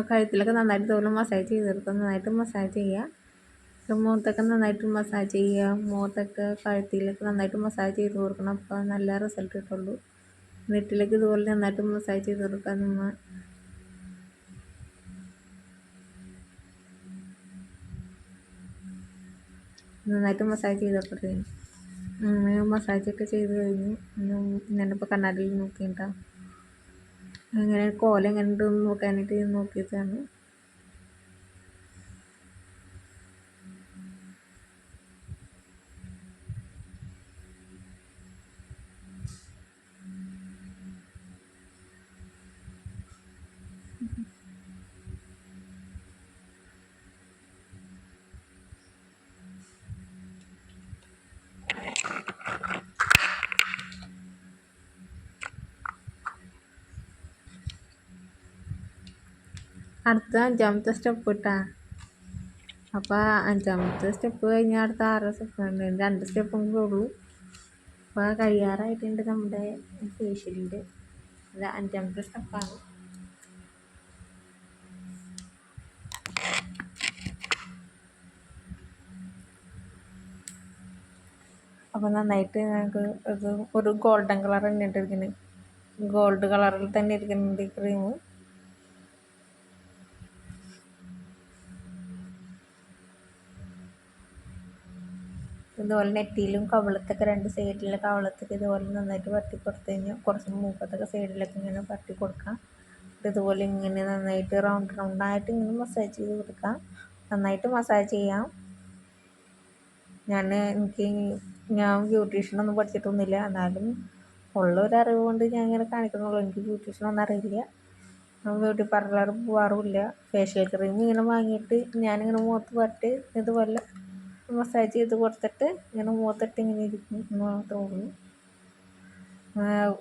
കഴുത്തിലൊക്കെ നന്നായിട്ട് ഇതുപോലെ മസാജ് ചെയ്ത് കൊടുക്കുക. നന്നായിട്ട് മസാജ് ചെയ്യുക. മുഖത്തൊക്കെ നന്നായിട്ട് മസാജ് ചെയ്യുക. മുഖത്തൊക്കെ കഴുത്തിലൊക്കെ നന്നായിട്ട് മസാജ് ചെയ്ത് കൊടുക്കണം. അപ്പോൾ നല്ല റിസൾട്ട് കിട്ടുള്ളൂ. നെറ്റിലേക്ക് ഇതുപോലെ നന്നായിട്ട് മസാജ് ചെയ്ത് കൊടുക്കുക. നന്നായിട്ട് മസാജ് ചെയ്ത് കൊടുക്കുക. മസാജൊക്കെ ചെയ്ത് കഴിഞ്ഞ് ഞാനിപ്പോൾ കണ്ണാടിയിൽ നോക്കിയിട്ടാണ് അങ്ങനെ കോലം എങ്ങനെ ഉണ്ടെന്ന് നോക്കാനായിട്ട് നോക്കിയതാണ്. അടുത്ത 5ാമത്തെ സ്റ്റെപ്പ് ഇട്ടാ. അപ്പോൾ 5ാമത്തെ സ്റ്റെപ്പ് കഴിഞ്ഞാൽ അടുത്ത 6 സ്റ്റെപ്പ് ഉണ്ട്. 2 സ്റ്റെപ്പും കൂടെ ഉള്ളൂ. അപ്പോൾ കഴിയാറായിട്ടുണ്ട് നമ്മുടെ ഫേഷ്യലിൻ്റെ. അത് 5ാമത്തെ സ്റ്റെപ്പാണ്. അപ്പോൾ നന്നായിട്ട് ഞങ്ങൾക്ക് ഒരു ഗോൾഡൻ കളർ തന്നെ ഇട്ടിരിക്കുന്നത്. ഗോൾഡ് കളറിൽ തന്നെ ഇരിക്കുന്നുണ്ട് ഈ ക്രീം. ഇതുപോലെ നെറ്റിയിലും കവിളത്തൊക്കെ 2 സൈഡിലെ കവിളത്തൊക്കെ ഇതുപോലെ നന്നായിട്ട് പരട്ടി കൊടുത്തു കഴിഞ്ഞാൽ കുറച്ച് മൂക്കത്തൊക്കെ സൈഡിലൊക്കെ ഇങ്ങനെ പരട്ടി കൊടുക്കാം. ഇതുപോലെ ഇങ്ങനെ നന്നായിട്ട് റൗണ്ടായിട്ട് ഇങ്ങനെ മസാജ് ചെയ്ത് കൊടുക്കാം. നന്നായിട്ട് മസാജ് ചെയ്യാം. ഞാൻ ബ്യൂട്ടീഷ്യനൊന്നും പഠിച്ചിട്ടൊന്നുമില്ല. എന്നാലും ഉള്ളൊരറിവ് കൊണ്ട് ഞാൻ ഇങ്ങനെ കാണിക്കുന്നുള്ളൂ. എനിക്ക് ബ്യൂട്ടീഷ്യനൊന്നും അറിയില്ല. ബ്യൂട്ടി പാർലർ പോവാറുമില്ല. ഫേഷ്യൽ ക്രീം ഇങ്ങനെ വാങ്ങിയിട്ട് ഞാനിങ്ങനെ മുഖത്ത് പരട്ടി ഇതുപോലെ മസാജ് ചെയ്ത് കൊടുത്തിട്ട് ഇങ്ങനെ മുഖത്തിട്ട് ഇങ്ങനെ ഇരിക്കും മാത്രമേ ഉള്ളൂ.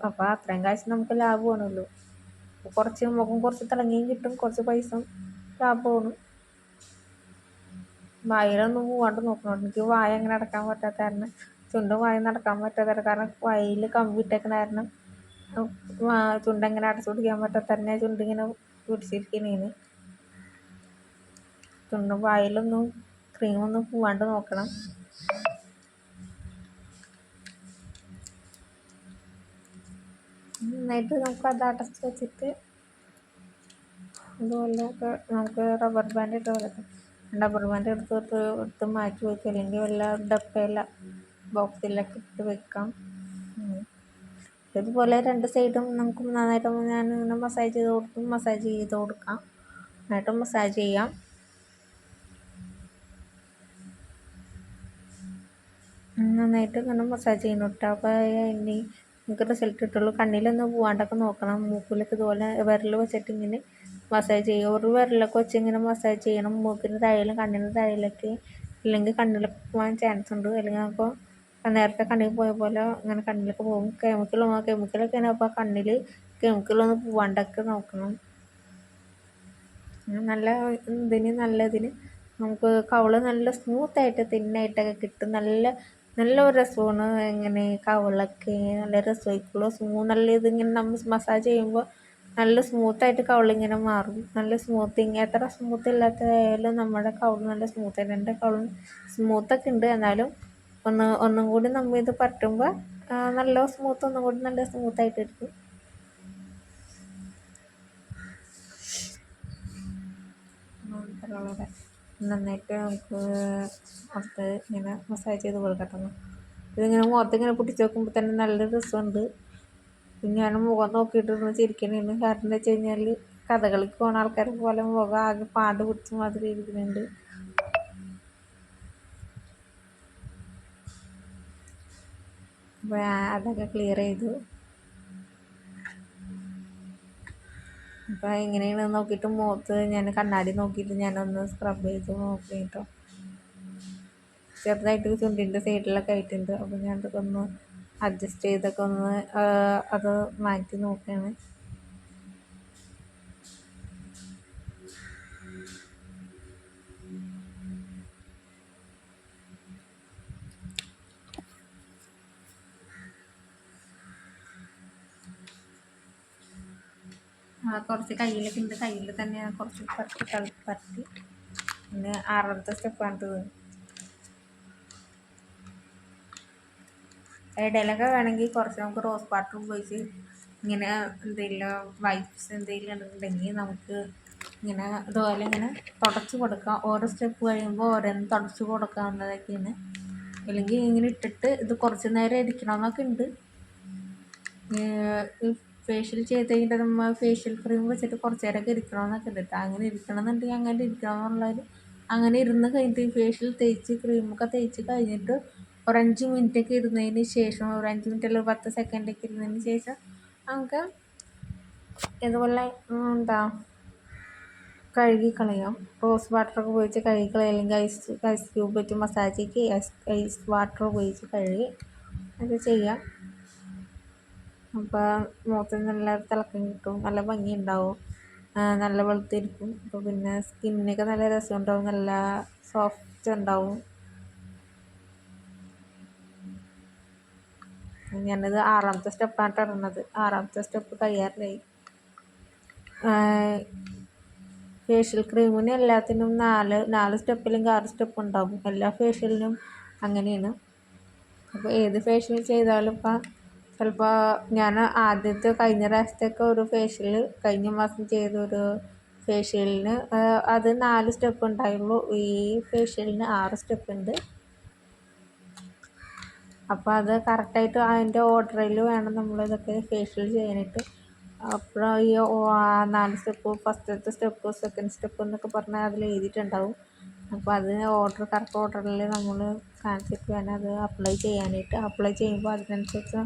അപ്പോൾ അത്രയും കാശ് നമുക്ക് ലാഭമാണല്ലോ. മുഖം കുറച്ച് തിളങ്ങിയും കിട്ടും, കുറച്ച് പൈസ ലാഭമാണ്. വായിലൊന്നും പോവാണ്ട് നോക്കണം. എനിക്ക് വായ അങ്ങനെ അടക്കാൻ പറ്റാത്ത കാരണം, ചുണ്ടും വായും നടക്കാൻ പറ്റാത്ത കാരണം, വായിൽ കമ്പി ഇട്ടേക്കണ കാരണം ചുണ്ടെങ്ങനെ അടച്ചു പിടിക്കാൻ പറ്റാത്ത തന്നെ ചുണ്ടിങ്ങനെ പിടിച്ചിരിക്കണേന്. ചുണ്ടും വായിലൊന്നും ക്രീമൊന്നും പോവാണ്ട് നോക്കണം. നന്നായിട്ട് നമുക്കത് അടച്ച് വെച്ചിട്ട് ഇതുപോലെയൊക്കെ നമുക്ക് റബ്ബർ ബാൻഡ് ഇട്ട് കൊടുക്കാം. റബ്ബർ ബാൻഡ് എടുത്ത് മാറ്റി വയ്ക്കുക. അല്ലെങ്കിൽ വല്ല ഡപ്പയില ബോക്സിലൊക്കെ ഇട്ട് വെക്കാം. ഇതുപോലെ 2 സൈഡും നമുക്ക് നന്നായിട്ട് ഞാൻ ഇങ്ങനെ മസാജ് ചെയ്ത് കൊടുക്കാം. നന്നായിട്ട് മസാജ് ചെയ്യാം. നന്നായിട്ട് ഇങ്ങനെ മസാജ് ചെയ്യണം കേട്ടോ. അപ്പോൾ ഇനി നമുക്ക് റിസൾട്ട് കിട്ടുള്ളൂ. കണ്ണിലൊന്നും പോവാണ്ടൊക്കെ നോക്കണം. മൂക്കിലൊക്കെ ഇതുപോലെ വിരൽ വെച്ചിട്ട് ഇങ്ങനെ മസാജ് ചെയ്യുക. ഒരു വിരലൊക്കെ വെച്ച് ഇങ്ങനെ മസാജ് ചെയ്യണം. മൂക്കിന് താഴെയും കണ്ണിന് താഴെയിലൊക്കെ, ഇല്ലെങ്കിൽ കണ്ണിലൊക്കെ പോകാൻ ചാൻസ് ഉണ്ട്. അല്ലെങ്കിൽ അപ്പോൾ നേരത്തെ കണ്ണിൽ പോയ പോലെ ഇങ്ങനെ കണ്ണിലൊക്കെ പോകും. കെമിക്കലൊക്കെയാണ്. അപ്പോൾ കെമിക്കലൊന്നും പോവാണ്ടൊക്കെ നോക്കണം. നല്ലതിന് നമുക്ക് കവിള് നല്ല സ്മൂത്തായിട്ട് തിന്നായിട്ടൊക്കെ കിട്ടും. നല്ലൊരു രസമാണ്. ഇങ്ങനെ കവിളൊക്കെ നല്ല രസമായിക്കുള്ളൂ. ഇതിങ്ങനെ നമ്മൾ മസാജ് ചെയ്യുമ്പോൾ നല്ല സ്മൂത്തായിട്ട് കവിളിങ്ങനെ മാറും. നല്ല സ്മൂത്തിങ്, എത്ര സ്മൂത്ത് ഇല്ലാത്തതായാലും നമ്മുടെ കവിൾ നല്ല സ്മൂത്തായിട്ട്, എൻ്റെ കവിൾ സ്മൂത്തൊക്കെ ഉണ്ട്. എന്നാലും ഒന്നും കൂടി നമ്മൾ ഇത് പറ്റുമ്പോൾ നല്ല സ്മൂത്ത്, ഒന്നും കൂടി നല്ല സ്മൂത്തായിട്ട് ഇരിക്കും. നന്നായിട്ട് നമുക്ക് മുഖത്ത് ഇങ്ങനെ മസാജ് ചെയ്ത് കൊടുക്കട്ടെ. ഇതിങ്ങനെ മുഖത്തിങ്ങനെ പിടിച്ച് നോക്കുമ്പോൾ തന്നെ നല്ല രസമുണ്ട്. പിന്നെ ഞാൻ മുഖം നോക്കിയിട്ടൊന്ന് ചിരിക്കണേന്ന്. കാരണം എന്താ വെച്ച് കഴിഞ്ഞാൽ കഥകളിക്ക് പോകുന്ന ആൾക്കാരെ പോലെ മുഖം ആകെ പാട് പിടിച്ച മാതിരി ഇരിക്കുന്നുണ്ട്. അപ്പോൾ അതൊക്കെ ക്ലിയർ ചെയ്തു. അപ്പോൾ എങ്ങനെയാണ് നോക്കിയിട്ട് മുഖത്ത് ഞാൻ കണ്ണാടി നോക്കിയിട്ട് ഞാനൊന്ന് സ്ക്രബ് ചെയ്ത് നോക്കി കേട്ടോ. ചെറുതായിട്ട് ചുണ്ടിൻ്റെ സൈഡിലൊക്കെ ആയിട്ടുണ്ട്. അപ്പോൾ ഞാൻ അതൊക്കെ ഒന്ന് അഡ്ജസ്റ്റ് ചെയ്തൊക്കെ ഒന്ന് അത് മാറ്റി നോക്കുകയാണ്. കുറച്ച് കയ്യിലൊക്കെ ഉണ്ട്. കയ്യിൽ തന്നെ കുറച്ച് പരത്തി പിന്നെ 6ാമത്തെ സ്റ്റെപ്പാണിത്. ഇടയിലൊക്കെ വേണമെങ്കിൽ കുറച്ച് നമുക്ക് റോസ് വാട്ടർ ഉപയോഗിച്ച് ഇങ്ങനെ എന്തെങ്കിലും വൈപ്സ് എന്തെങ്കിലും ഉണ്ടെങ്കിൽ നമുക്ക് ഇങ്ങനെ ഇതുപോലെ ഇങ്ങനെ തുടച്ച് കൊടുക്കാം. ഓരോ സ്റ്റെപ്പ് കഴിയുമ്പോൾ ഓരോന്ന് തുടച്ച് കൊടുക്കാവുന്നതൊക്കെയാണ്. അല്ലെങ്കിൽ ഇങ്ങനെ ഇട്ടിട്ട് ഇത് കുറച്ച് നേരം ഇരിക്കണമെന്നൊക്കെ ഉണ്ട്. ഫേഷ്യൽ ചെയ്ത് കഴിഞ്ഞിട്ട് നമ്മൾ ഫേഷ്യൽ ക്രീം വെച്ചിട്ട് കുറച്ച് നേരമൊക്കെ ഇരിക്കണമെന്നൊക്കെ ഉണ്ട്. അങ്ങനെ ഇരിക്കണമെന്നുണ്ടെങ്കിൽ അങ്ങനെ ഇരിക്കണം എന്നുള്ളവർ അങ്ങനെ ഇരുന്ന് കഴിഞ്ഞിട്ട് ഫേഷ്യൽ തേച്ച് ക്രീമൊക്കെ തേച്ച് കഴിഞ്ഞിട്ട് ഒരു 5 മിനിറ്റൊക്കെ ഇരുന്നതിന് ശേഷം, ഒരു 5 മിനിറ്റ് അല്ലെങ്കിൽ 10 സെക്കൻഡൊക്കെ ഇരുന്നതിന് ശേഷം നമുക്ക് ഇതുപോലെ കഴുകിക്കളയാം. റോസ് വാട്ടറൊക്കെ ഉപയോഗിച്ച് കഴുകിക്കളയാം. അല്ലെങ്കിൽ ഐസ് ക്യൂബ് വെച്ച് മസാജ് ഐസ് വാട്ടർ ഉപയോഗിച്ച് കഴുകി അത് ചെയ്യാം. അപ്പോൾ മുഖത്തിന് നല്ല തിളക്കം കിട്ടും, നല്ല ഭംഗി ഉണ്ടാവും, നല്ല വെളുത്തിരിക്കും. അപ്പോൾ പിന്നെ സ്കിന്നൊക്കെ നല്ല രസമുണ്ടാവും, നല്ല സോഫ്റ്റ് ഉണ്ടാവും. ഞാനത് 6ാമത്തെ സ്റ്റെപ്പാണ് ഇടുന്നത്. 6ാമത്തെ സ്റ്റെപ്പ് കഴിയാറായി. ഫേഷ്യൽ ക്രീമിന് എല്ലാത്തിനും 4 സ്റ്റെപ്പ് അല്ലെങ്കിൽ 6 സ്റ്റെപ്പ് ഉണ്ടാവും. എല്ലാ ഫേഷ്യലിനും അങ്ങനെയാണ്. അപ്പോൾ ഏത് ഫേഷ്യൽ ചെയ്താലും ഇപ്പം ചിലപ്പോൾ ഞാൻ കഴിഞ്ഞ പ്രാവശ്യത്തൊക്കെ ഒരു ഫേഷ്യൽ കഴിഞ്ഞ മാസം ചെയ്തൊരു ഫേഷ്യലിന് അത് 4 സ്റ്റെപ്പ് ഉണ്ടായുള്ളൂ. ഈ ഫേഷ്യലിന് 6 സ്റ്റെപ്പ് ഉണ്ട്. അപ്പോൾ അത് കറക്റ്റായിട്ട് അതിൻ്റെ ഓർഡറിൽ വേണം നമ്മളിതൊക്കെ ഫേഷ്യൽ ചെയ്യാനായിട്ട്. അപ്പോൾ ഈ 4 സ്റ്റെപ്പ്, ഫസ്റ്റത്തെ സ്റ്റെപ്പ്, സെക്കൻഡ് സ്റ്റെപ്പ് എന്നൊക്കെ പറഞ്ഞാൽ അതിൽ എഴുതിയിട്ടുണ്ടാവും. അപ്പോൾ അതിന് കറക്റ്റ് ഓർഡറിൽ നമ്മൾ കാണിച്ചിട്ട് വേണം അത് അപ്ലൈ ചെയ്യാനായിട്ട്. അപ്ലൈ ചെയ്യുമ്പോൾ അതിനനുസരിച്ച്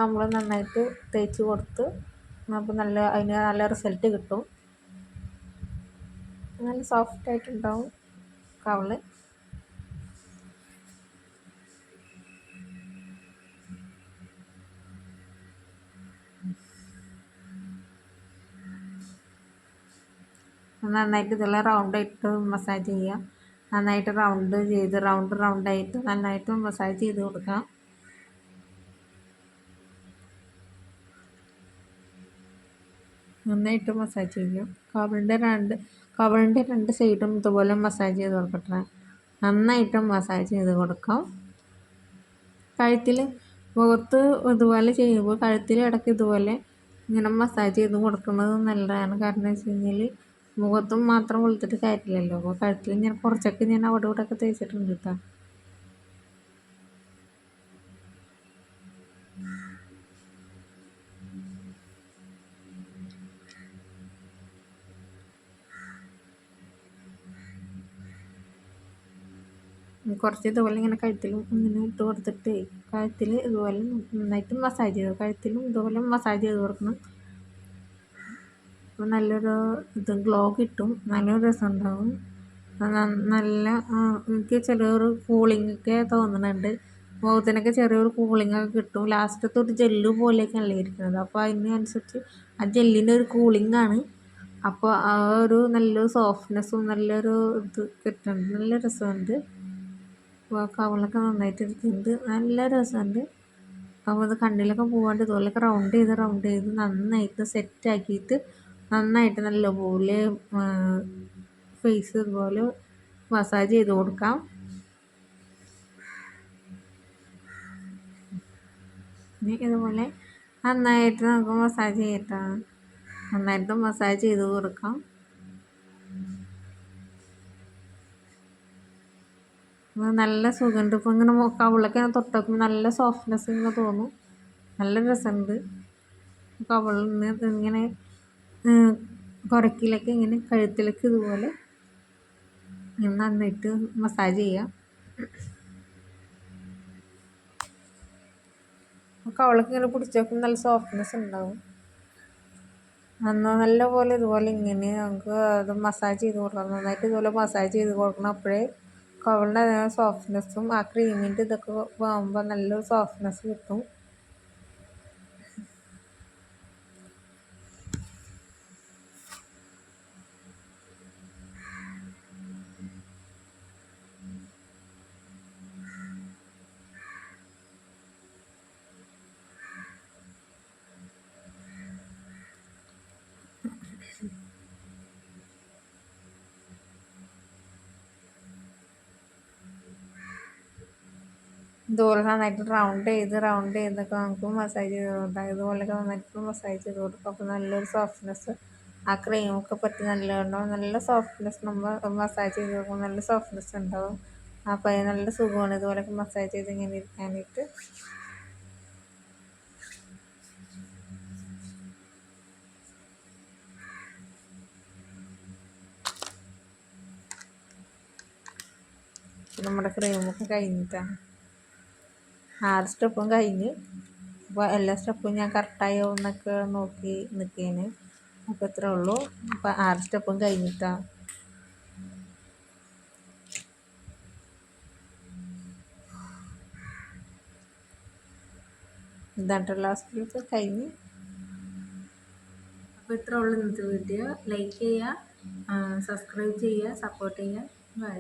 നമ്മൾ നന്നായിട്ട് തേച്ച് കൊടുത്ത് അപ്പോൾ അതിന് നല്ല റിസൾട്ട് കിട്ടും. നല്ല സോഫ്റ്റായിട്ടുണ്ടാവും കവിള്. നന്നായിട്ട് ഇതെല്ലാം റൗണ്ടായിട്ട് മസാജ് ചെയ്യാം. നന്നായിട്ട് റൗണ്ടായിട്ട് നന്നായിട്ട് മസാജ് ചെയ്ത് കൊടുക്കാം. നന്നായിട്ട് മസാജ് ചെയ്യും. കവിളിൻ്റെ 2 സൈഡും ഇതുപോലെ മസാജ് ചെയ്ത് കൊടുക്കട്ടെ. നന്നായിട്ട് മസാജ് ചെയ്ത് കൊടുക്കാം. മുഖത്ത് ഇതുപോലെ ചെയ്യുമ്പോൾ കഴുത്തിൽ ഇടയ്ക്ക് ഇതുപോലെ ഇങ്ങനെ മസാജ് ചെയ്ത് കൊടുക്കുന്നത് നല്ലതാണ്. കാരണം എന്ന് വെച്ച് കഴിഞ്ഞാൽ മുഖത്തും മാത്രം വെളുത്തിട്ട് കാര്യമില്ലല്ലോ. അപ്പോൾ കഴുത്തിൽ കുറച്ചൊക്കെ ഞാൻ അവിടെ ഇവിടെ ഒക്കെ തേച്ചിട്ടുണ്ട് കേട്ടോ. കുറച്ച് ഇതുപോലെ ഇങ്ങനെ കഴുത്തിലും ഇങ്ങനെ ഇട്ട് കൊടുത്തിട്ട് കഴുത്തിൽ ഇതുപോലെ നന്നായിട്ട് മസാജ് ചെയ്ത് കഴുത്തിലും ഇതുപോലെ മസാജ് ചെയ്ത് കൊടുക്കണം. അപ്പോൾ നല്ലൊരു ഗ്ലോ കിട്ടും, നല്ലൊരു രസം ഉണ്ടാവും. എനിക്ക് ചെറിയൊരു കൂളിങ്ങൊക്കെ തോന്നുന്നുണ്ട്. മുഖത്തിനൊക്കെ ചെറിയൊരു കൂളിങ്ങൊക്കെ കിട്ടും. ലാസ്റ്റത്തെ ഒരു ജെല്ല് പോലെയൊക്കെയല്ലേ ഇരിക്കുന്നത്. അപ്പോൾ അതിനനുസരിച്ച് ആ ജെല്ലിൻ്റെ ഒരു കൂളിങ്ങാണ്. അപ്പോൾ ആ ഒരു നല്ലൊരു സോഫ്റ്റ്നെസ്സും നല്ലൊരു ഇത് കിട്ടുന്നുണ്ട്. നല്ല രസമുണ്ട്. കവിളൊക്കെ നന്നായിട്ട് ഇരിക്കുന്നുണ്ട്, നല്ല രസമുണ്ട്. അപ്പോൾ അത് കണ്ണിലൊക്കെ പോകാണ്ട് ഇതുപോലെയൊക്കെ റൗണ്ട് ചെയ്ത് നന്നായിട്ട് സെറ്റാക്കിയിട്ട് നന്നായിട്ട് നല്ലപോലെ ഫേസ് ഇതുപോലെ മസാജ് ചെയ്ത് കൊടുക്കാം. ഇതുപോലെ നന്നായിട്ട് നമുക്ക് മസാജ് ചെയ്തിട്ടാണ് നന്നായിട്ട് മസാജ് ചെയ്ത് കൊടുക്കാം. നല്ല സുഖമുണ്ട്. ഇപ്പോൾ ഇങ്ങനെ കവിളൊക്കെ ഇങ്ങനെ തൊട്ടപ്പോൾ നല്ല സോഫ്റ്റ്നെസ് ഇങ്ങനെ തോന്നും. നല്ല രസമുണ്ട്. കവിളിൽ നിന്ന് ഇങ്ങനെ കുറക്കിലൊക്കെ ഇങ്ങനെ കഴുത്തിലൊക്കെ ഇതുപോലെ നന്നായിട്ട് മസാജ് ചെയ്യാം. കവിളൊക്കെ ഇങ്ങനെ പിടിച്ച് നോക്കുമ്പോൾ നല്ല സോഫ്റ്റ്നെസ് ഉണ്ടാവും. നല്ലപോലെ ഇതുപോലെ ഇങ്ങനെ നമുക്ക് അത് മസാജ് ചെയ്ത് കൊടുക്കണം. നന്നായിട്ട് ഇതുപോലെ മസാജ് ചെയ്ത് കൊടുക്കണം. അപ്പോഴേ കവിളിൻ്റെ സോഫ്റ്റ്നെസ്സും ആ ക്രീമിൻ്റെ ഇതൊക്കെ ആകുമ്പോൾ നല്ലൊരു സോഫ്റ്റ്നെസ് കിട്ടും. ഇതുപോലെ നന്നായിട്ട് റൗണ്ട് ചെയ്തൊക്കെ നമുക്ക് മസാജ് ചെയ്ത് കൊടുക്കാം. ഇതുപോലെയൊക്കെ നന്നായിട്ട് മസാജ് ചെയ്ത് കൊടുക്കും. അപ്പോൾ നല്ലൊരു സോഫ്റ്റ്നെസ് ആ ക്രീമൊക്കെ പറ്റി നല്ല സോഫ്റ്റ്നെസ് നമ്മൾ മസാജ് ചെയ്ത് കൊടുക്കുമ്പോൾ നല്ല സോഫ്റ്റ്നെസ് ഉണ്ടാവും. അപ്പോൾ അത് നല്ല സുഖമാണ് ഇതുപോലെയൊക്കെ മസാജ് ചെയ്ത് ഇങ്ങനെ ഇരിക്കാനായിട്ട്. നമ്മുടെ ക്രീമൊക്കെ കഴിഞ്ഞിട്ടാണ് 6 സ്റ്റെപ്പും കഴിഞ്ഞ്. അപ്പോൾ എല്ലാ സ്റ്റെപ്പും ഞാൻ കറക്റ്റായോ എന്നൊക്കെ നോക്കി നിൽക്കേന്. അപ്പോൾ ഇത്രേ ഉള്ളൂ. അപ്പോൾ 6 സ്റ്റെപ്പും കഴിഞ്ഞിട്ടാണ്. ഇതായിട്ട് ലാസ്റ്റ് സ്റ്റെപ്പ് കഴിഞ്ഞ്. അപ്പോൾ ഇത്രേ ഉള്ളൂ ഇന്നത്തെ വീഡിയോ. ലൈക്ക് ചെയ്യുക, സബ്സ്ക്രൈബ് ചെയ്യുക, സപ്പോർട്ട് ചെയ്യുക. ബൈ.